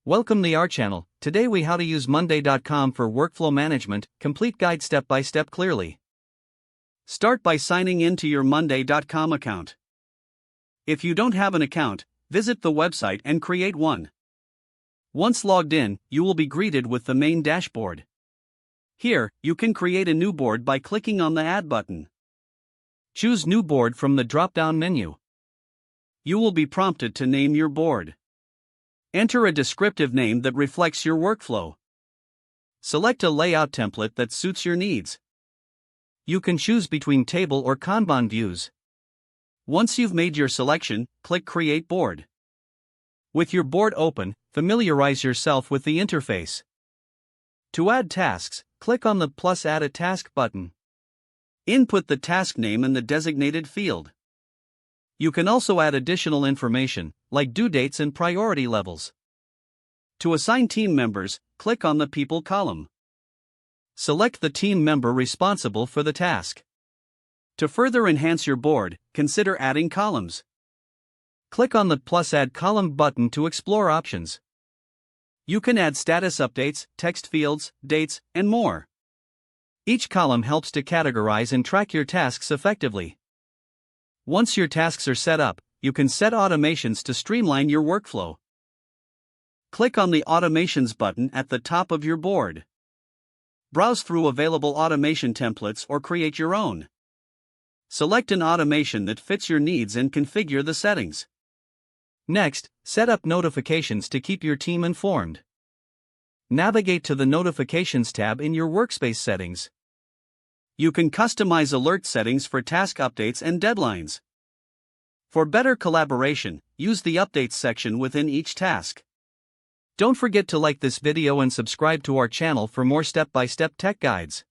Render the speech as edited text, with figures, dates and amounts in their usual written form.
Welcome to our channel. Today we how to use Monday.com for workflow management, complete guide step by step clearly. Start by signing in to your Monday.com account. If you don't have an account, visit the website and create one. Once logged in, you will be greeted with the main dashboard. Here, you can create a new board by clicking on the Add button. Choose New Board from the drop-down menu. You will be prompted to name your board. Enter a descriptive name that reflects your workflow. Select a layout template that suits your needs. You can choose between table or Kanban views. Once you've made your selection, click Create Board. With your board open, familiarize yourself with the interface. To add tasks, click on the plus Add a Task button. Input the task name in the designated field. You can also add additional information, like due dates and priority levels. To assign team members, click on the People column. Select the team member responsible for the task. To further enhance your board, consider adding columns. Click on the plus Add Column button to explore options. You can add status updates, text fields, dates, and more. Each column helps to categorize and track your tasks effectively. Once your tasks are set up, you can set automations to streamline your workflow. Click on the Automations button at the top of your board. Browse through available automation templates or create your own. Select an automation that fits your needs and configure the settings. Next, set up notifications to keep your team informed. Navigate to the Notifications tab in your workspace settings. You can customize alert settings for task updates and deadlines. For better collaboration, use the Updates section within each task. Don't forget to like this video and subscribe to our channel for more step-by-step tech guides.